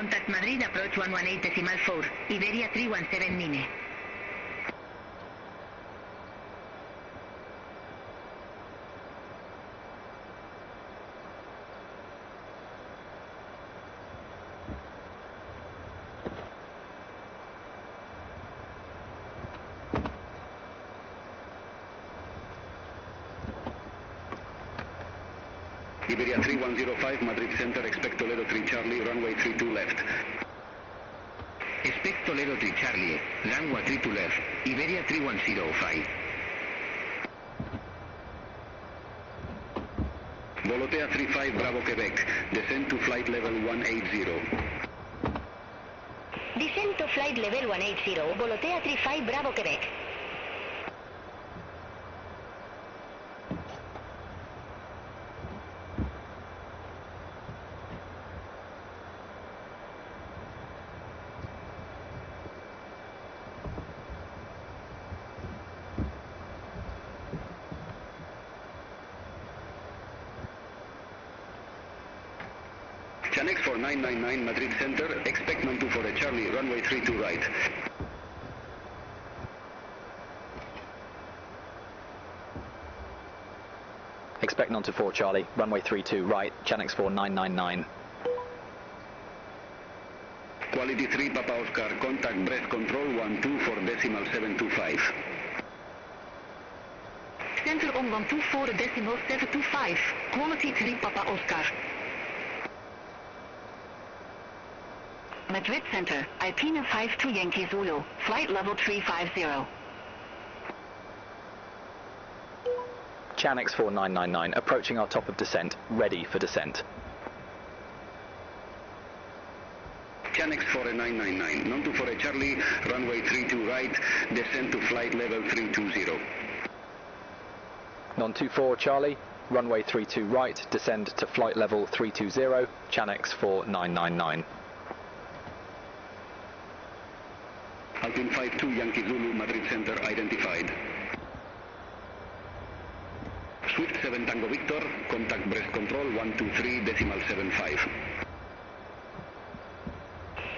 Contact Madrid approach 118.4, Iberia 317 Mine. Iberia 3105, Madrid Center, expect Toledo 3 Charlie, runway 32 left. Expect Toledo 3 Charlie, runway 32 left, Iberia 3105. Volotea 35 Bravo Quebec, descend to flight level 180. Descend to flight level 180, Volotea 35 Bravo Quebec. Chanex for 999 Madrid Center, expect 924 Charlie, runway 32 right. Expect 924 Charlie, runway 32 right, Chanex for 999. Quality 3 Papa Oscar, contact breath control 12 for decimal 725. Center on 124 decimal 725, quality 3 Papa Oscar. Madrid Center, Alpina 52 Yankee Zulu, flight level 350. Chanex 4999, approaching our top of descent, ready for descent. Chanex 4999, 924 Charlie, runway 32 right, descend to flight level 320. 924 Charlie, runway 32 right, descend to flight level 320, Chanex 4999. Alpine 52 Yankee Zulu, Madrid Center identified. Swift 7 Tango Victor, contact breath control 123 decimal 75.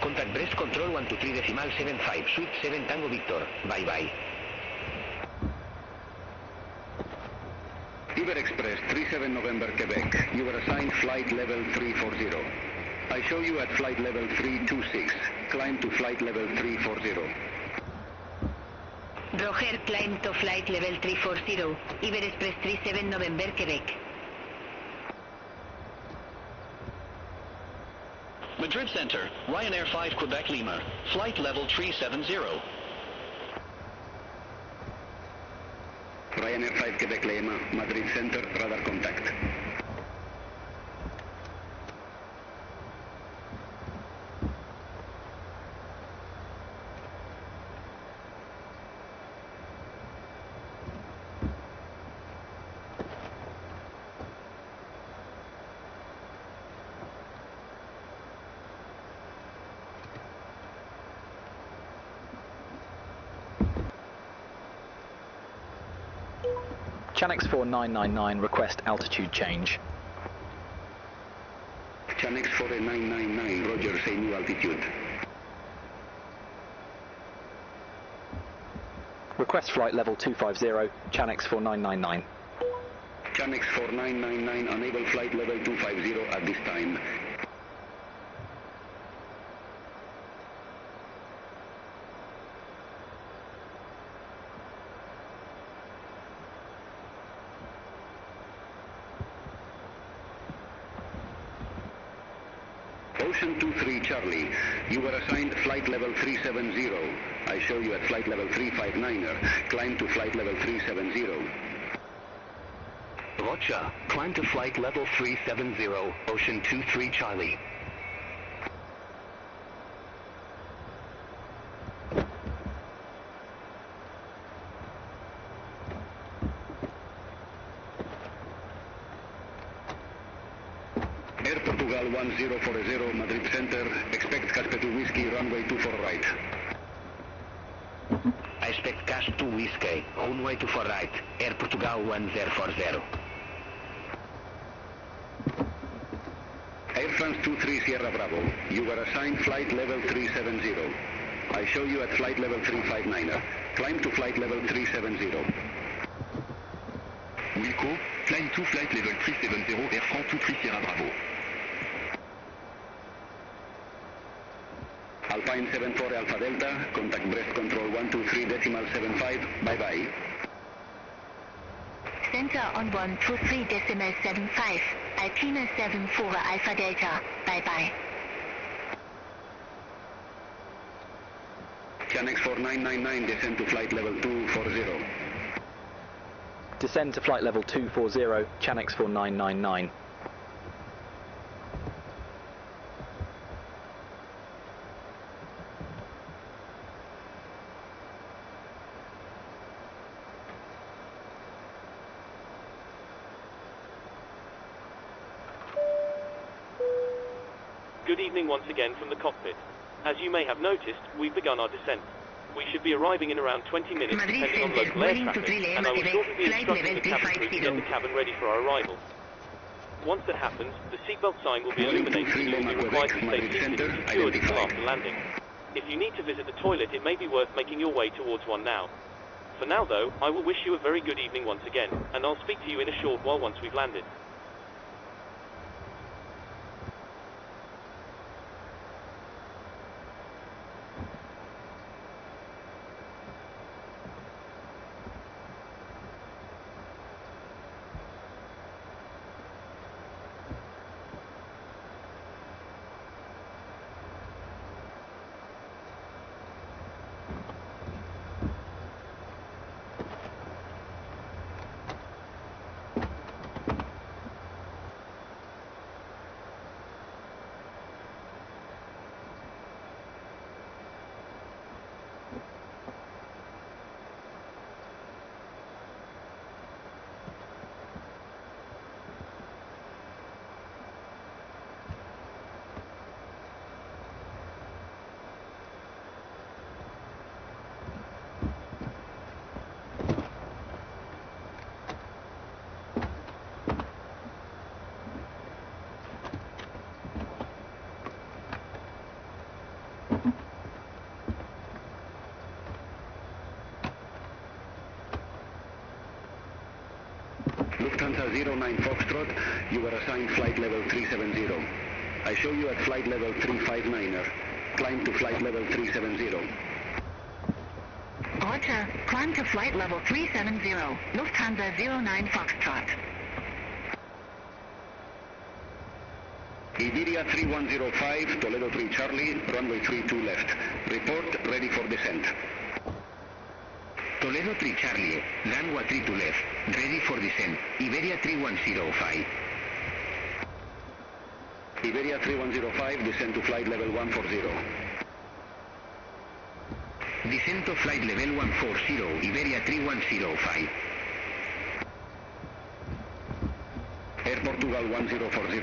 Contact breath control 123 decimal 75, Swift 7 Tango Victor, bye bye. Iber Express 37 November Quebec, you were assigned flight level 340. I show you at flight level 326, climb to flight level 340. Roger, climb to flight level 340, Iber Express 37 November Quebec. Madrid Center, Ryanair 5 Quebec Lima, flight level 370. Ryanair 5 Quebec Lima, Madrid Center, radar contact. Chanex 4999, request altitude change. Chanex 4999, Roger, say new altitude. Request flight level 250, Chanex 4999. Chanex 4999, enable flight level 250 at this time. Ocean 23 Charlie, you were assigned flight level 370. I show you at flight level 359er, climb to flight level 370. Roger, climb to flight level 370, Ocean 23 Charlie. Air Portugal 1040 Madrid Center, expect Casper 2 Whiskey, runway 24 right. I expect Cas 2 Whiskey, runway 24 right, Air Portugal 1040. Air France 23 Sierra Bravo, you were assigned flight level 370. I show you at flight level 359er. Climb to flight level 370. Wilco, climb to flight level 370 Air France 23 Sierra Bravo. Alpine 74 Alpha Delta, contact breast control 123.75, bye-bye. Center on 123.75, Alpine 74 Alpha Delta, bye-bye. Chanex 4999, descend to flight level 240. Descend to flight level 240, Chanex 4999. Good evening once again from the cockpit. As you may have noticed, we've begun our descent. We should be arriving in around 20 minutes Madrid depending on Center, local air boarding to traffic, Trilema, and I will Quebec, shortly be flight instructing level the cabin crew to get 350. the cabin ready for our arrival. Once that happens, the seatbelt sign will be illuminated and you will be required to stay seated and secured until after landing. If you need to visit the toilet, it may be worth making your way towards one now. For now though, I will wish you a very good evening once again, and I'll speak to you in a short while once we've landed. Lufthansa 09 Foxtrot, you were assigned flight level 370. I show you at flight level 359er. Climb to flight level 370. Roger, climb to flight level 370, Lufthansa 09 Foxtrot. Iberia 3105, Toledo 3 Charlie, runway 32 left. Report ready for descent. Toledo 3 Charlie, runway 32 left, ready for descent, Iberia 3105. Iberia 3105, descend to flight level 140. Descent to flight level 140, Iberia 3105. Air Portugal 1040,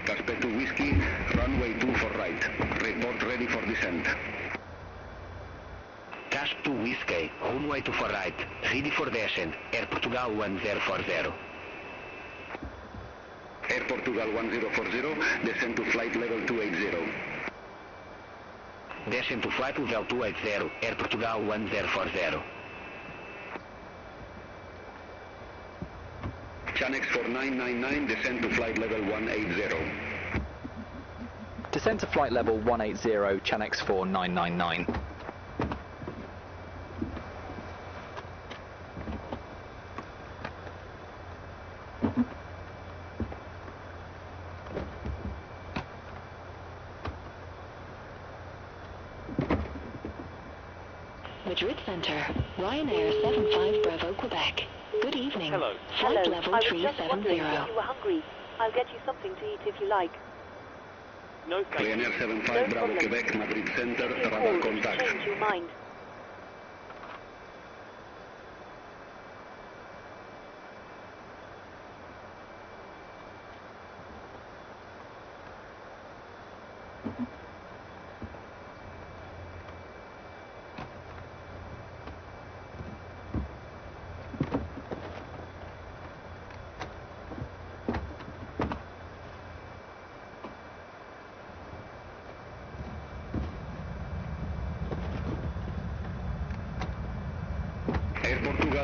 Casper 2 Whiskey, runway 2 for right. Report ready for descent. Casp 2 Whiskey, runway 2 for right, ready for descent, Air Portugal 1040. Air Portugal 1040, descend to flight level 280. Descent to flight level 280, Air Portugal 1040. Chanex 4999, descend to flight level 180. Descend to flight level 180, Chanex 4999. Madrid Center, Ryanair 75 Bravo, Quebec. Good evening. Hello. Flight level I was 370. just wondering if you were hungry. I'll get you something to eat if you like. No thank you. Ryanair 75 No Bravo problem. Quebec, Madrid Center, Give me a radar call if you contact. change your mind.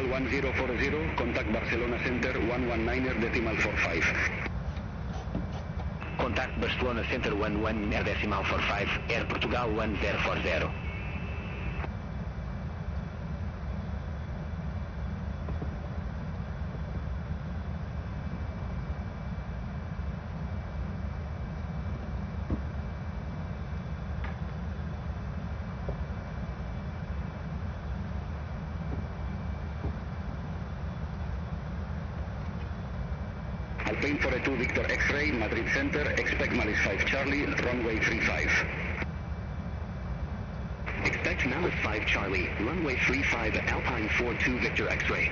level 1040, contact Barcelona Center 119.45. Contact Barcelona Center 119.45, Air Portugal 1040. Alpine 42 Victor X-ray, Madrid Center, expect Malice 5 Charlie, runway 35. Expect Malice 5 Charlie, runway 35, Alpine 42 Victor X-ray.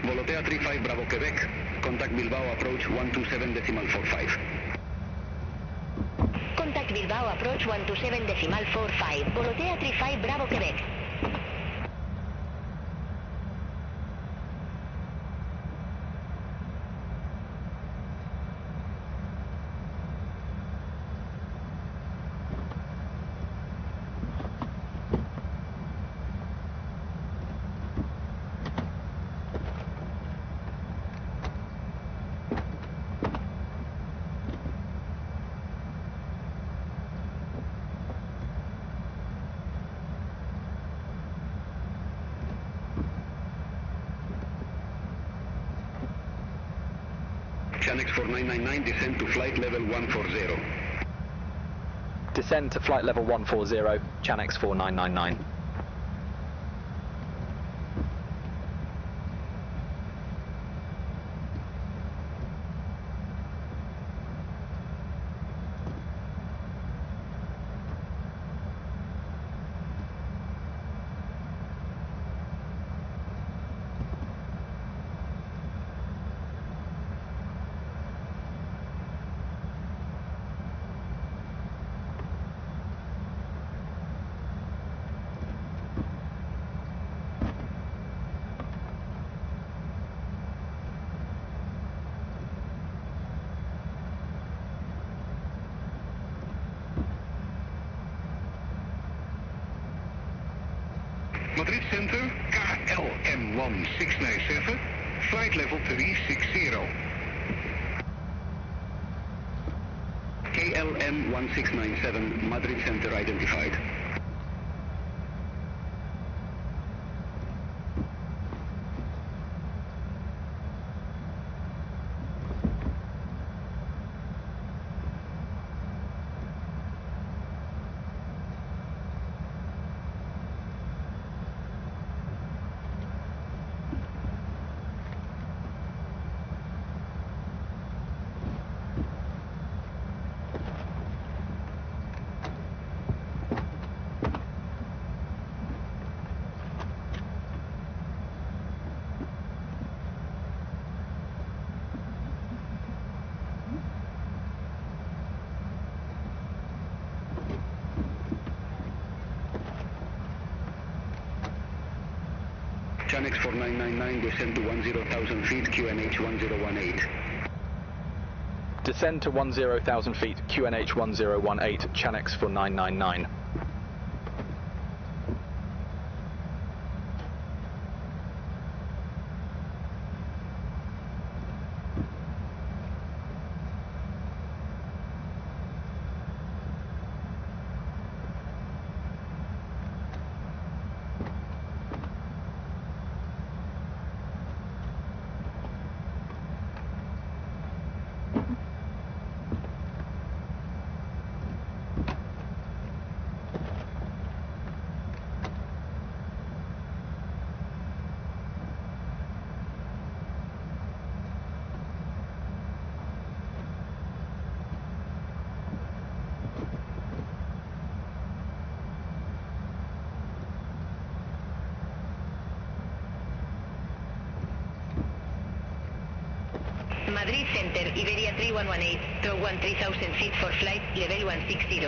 Volotea 35 Bravo Quebec, contact Bilbao approach 127.45. Contact Bilbao approach 127.45. Volotea 35 Bravo Quebec. Chanex 4999, descend to flight level 140. Descend to flight level 140, Chanex 4999. Madrid Center, KLM 1697, flight level 360. KLM 1697, Madrid Center identified. Chanex 4999, descend to 10,000 feet, QNH 1018. Descend to 10,000 feet, QNH 1018, Chanex 4999. Madrid Center, Iberia 3118, throw 13,000 feet for flight level 160.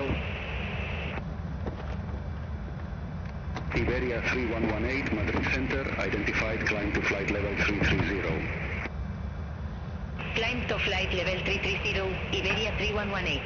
Iberia 3118, Madrid Center, identified, climb to flight level 330. Climb to flight level 330, Iberia 3118.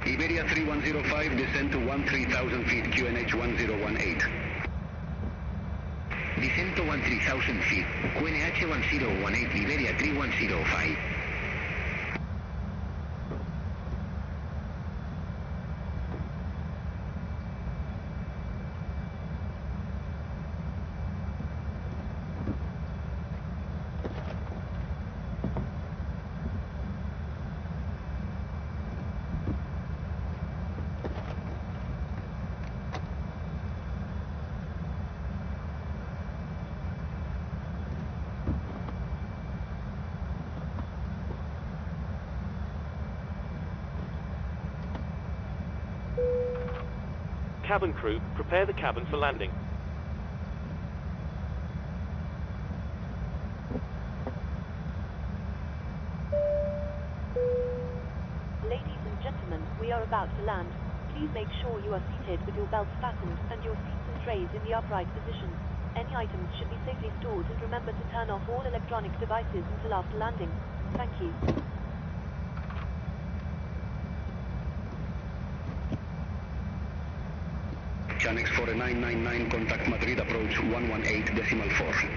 Iberia 3105, descend to 13,000 feet, QNH 1018. Descend to 13,000 feet, QNH 1018, Iberia 3105. Cabin crew, prepare the cabin for landing. Ladies and gentlemen, we are about to land. Please make sure you are seated with your belts fastened and your seats and trays in the upright position. Any items should be safely stored, and remember to turn off all electronic devices until after landing. Thank you. Chanex 4999, contact Madrid approach 118.4.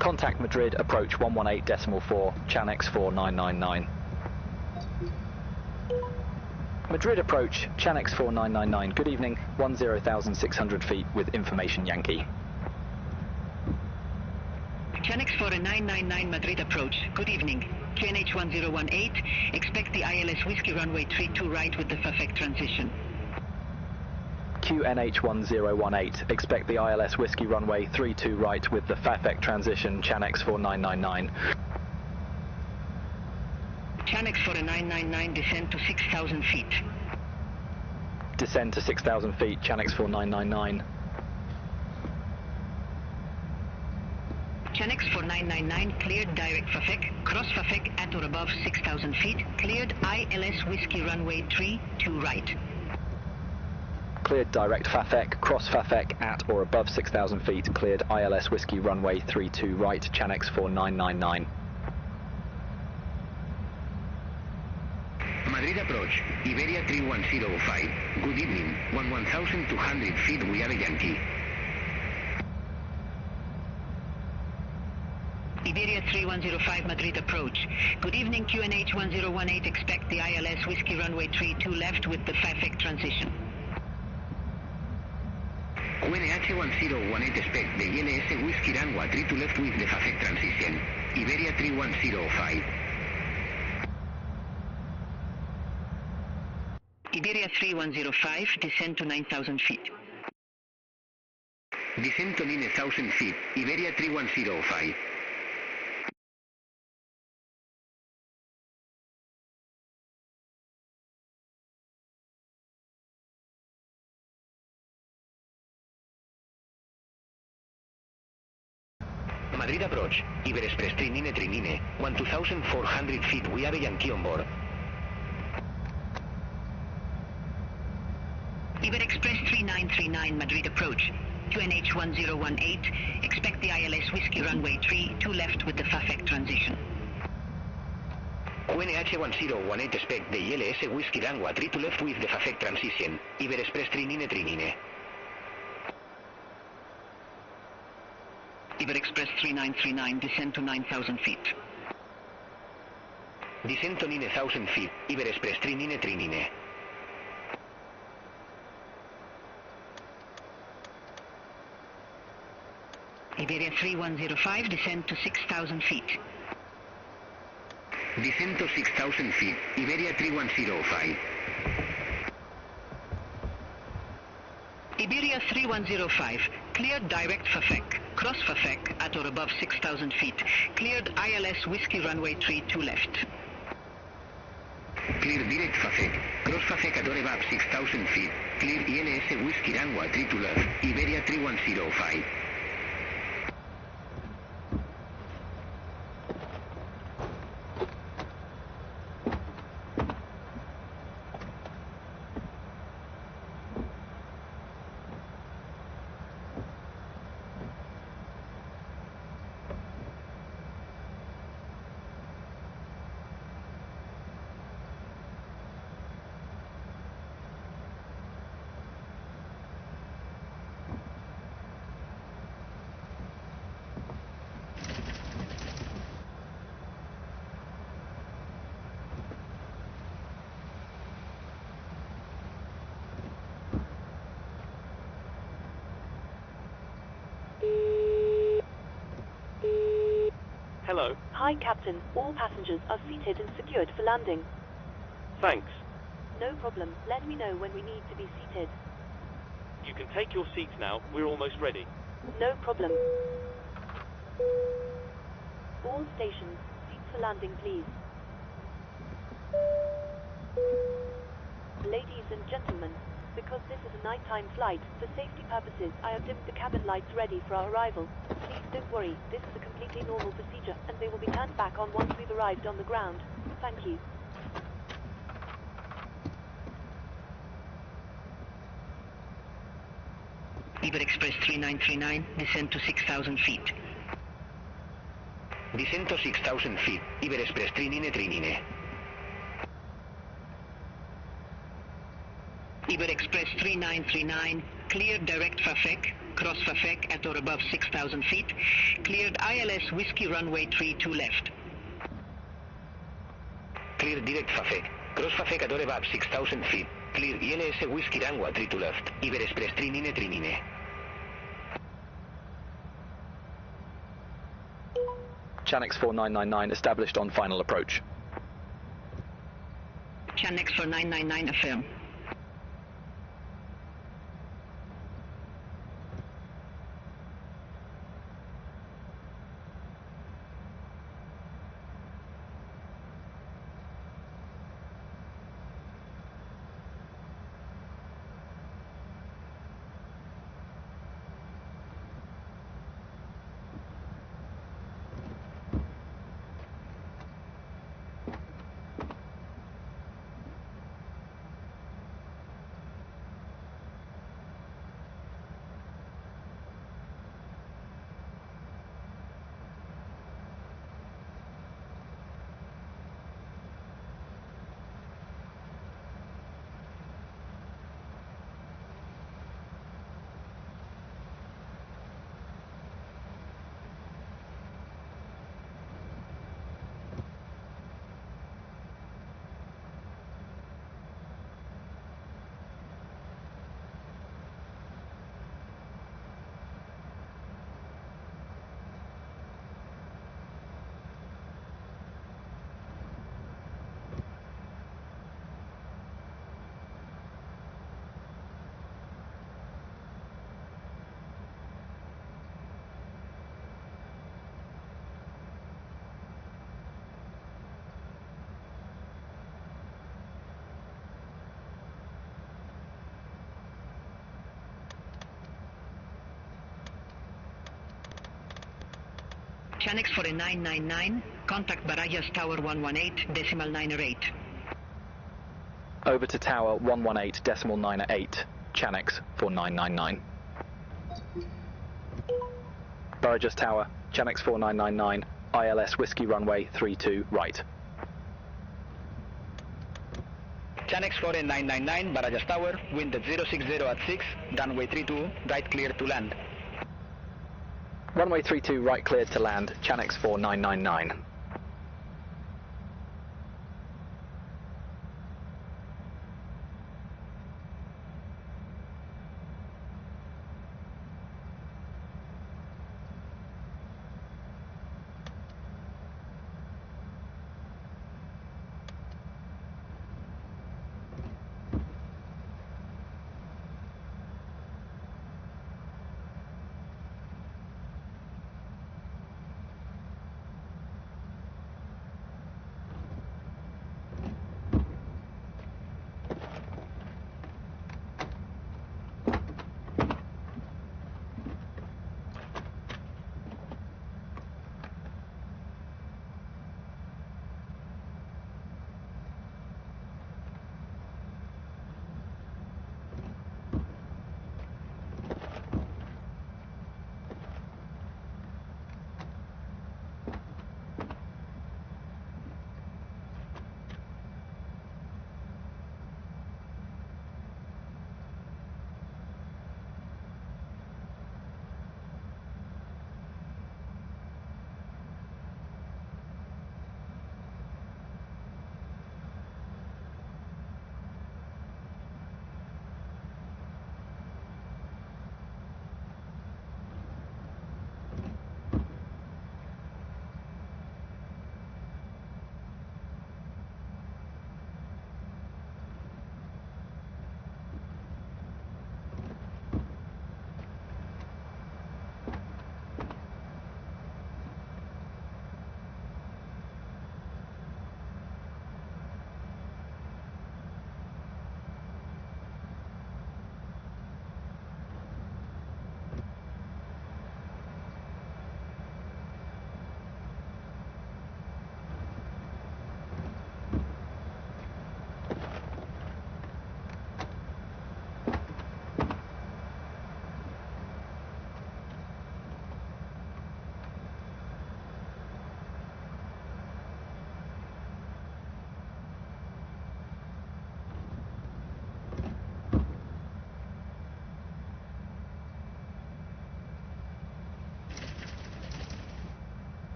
Contact Madrid approach 118.4, Chanex 4999. Madrid approach, Chanex 4999, good evening, 10,600 feet with information Yankee. Chanex 4999 Madrid approach, good evening. QNH 1018, expect the ILS Whiskey runway 32 right with the FAFEC transition. QNH 1018, expect the ILS Whiskey runway 32 right with the FAFEC transition, Chanex 4999. Chanex 4999, descend to 6,000 feet. Descend to 6,000 feet, Chanex 4999. Chanex 4999, cleared direct FAFEC, cross FAFEC at or above 6,000 feet, cleared ILS Whiskey runway 32 right. Cleared direct FAFEC, cross FAFEC at or above 6,000 feet, cleared ILS Whiskey runway 32 right, Chanex 4999. Madrid approach, Iberia 3105, good evening, 11,200 feet, we are a Yankee. Iberia 3105 Madrid approach. Good evening, QNH 1018, expect the ILS Whiskey runway 32 left with the FAFEC transition. QNH 1018, expect the ILS Whiskey runway 32 left with the FAFEC transition. Iberia 3105. Iberia 3105, descend to 9,000 feet. Descend to 9,000 feet, Iberia 3105. Madrid approach, Iber Express Trinine 1,400 feet, we have a Yankee on board. Iber Express 3939 Madrid approach. QNH 1018, expect the ILS Whiskey runway 32 left with the FAFEC transition. QNH 1018, expect the ILS Whiskey runway 32 left with the FAFEC transition. Iber Express Trinine. Iber Express 3939, descend to 9,000 feet. Descend to 9,000 feet, Iber Express Trinine. Iberia 3105, descend to 6,000 feet. Descend to 6,000 feet, Iberia 3105. Iberia 3105, cleared direct FAFEC, cross FAFEC at or above 6,000 feet, cleared ILS Whiskey runway 32 left. Clear direct FAFEC, cross FAFEC at or above 6,000 feet, clear ILS Whiskey runway 32 left, Iberia 3105. Iberia 3105, descend to 9,000 feet. Descend to 6,000 feet, Iberia 3105. Clear direct FAFEC, cross FAFEC at or above 6,000 feet, clear ILS Whiskey runway 32 left, Iberia 3105. Hello. Hi, Captain. All passengers are seated and secured for landing. Thanks. No problem. Let me know when we need to be seated. You can take your seats now. We're almost ready. No problem. All stations, seats for landing, please. Ladies and gentlemen, because this is a nighttime flight, for safety purposes, I have dimmed the cabin lights ready for our arrival. Please don't worry, this is a completely normal procedure, and they will be turned back on once we've arrived on the ground. Thank you. Iber Express 3939, descend to 6,000 feet. Descent to 6,000 feet. Iber Express Trinine. Iber Express 3939, cleared direct Fafek, cross Fafek at or above 6,000 feet, cleared ILS Whiskey Runway 32 left. Clear direct Fafek, cross Fafek at or above 6,000 feet, clear ILS Whiskey Runway 32 left. Iber Express Trinine. Channex 4999 established on final approach. Channex 4999 affirm. Channex 4999, contact Barajas Tower 118, decimal 908. Over to Tower 118, decimal 908, Channex 4999. Barajas Tower, Channex 4999, ILS Whiskey Runway 32, right. Channex 4999, Barajas Tower, wind at 060 at 6, runway 32, right clear to land. Runway 32 right cleared to land, Channex 4999.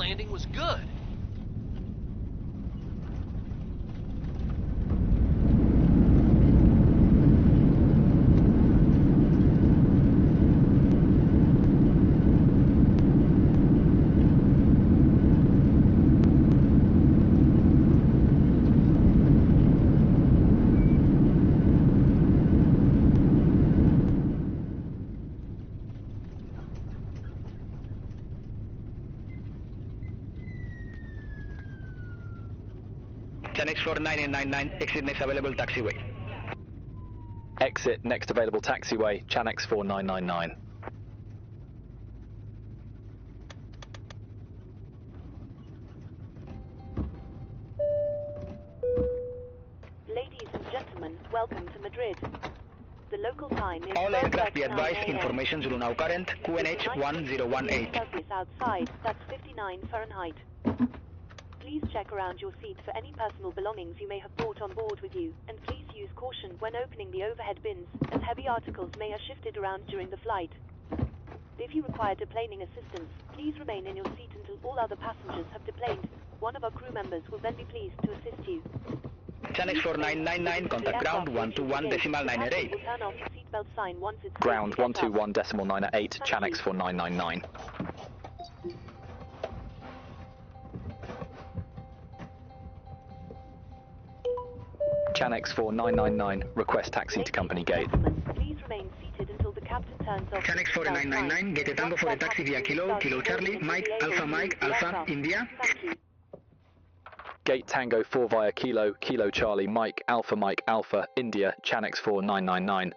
landing was good. Channels for 9999, exit next available taxiway. Exit next available taxiway, Chanex 4999. Ladies and gentlemen, welcome to Madrid. The local time is All aircraft be 12:39 advised, a.m. information through now current, QNH 1018. Celsius outside, that's 59 Fahrenheit. Please check around your seat for any personal belongings you may have brought on board with you, and please use caution when opening the overhead bins, as heavy articles may have shifted around during the flight. If you require deplaning assistance, please remain in your seat until all other passengers have deplaned. One of our crew members will then be pleased to assist you. Channels for 999, contact ground 121.988. Will turn off the seatbelt sign once it's Ground safe to get up. 121.988, Chanex 4999. Chanex 4999, request taxi to company gate. Please remain seated until the captain turns off. Channels for 999, get a tango for a taxi via Kilo, Kilo Charlie, Mike, Alpha, India. Thank you. Gate Tango 4 via Kilo, Kilo Charlie, Mike, Alpha, India, Chanex 4999.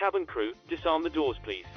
Cabin crew, disarm the doors please.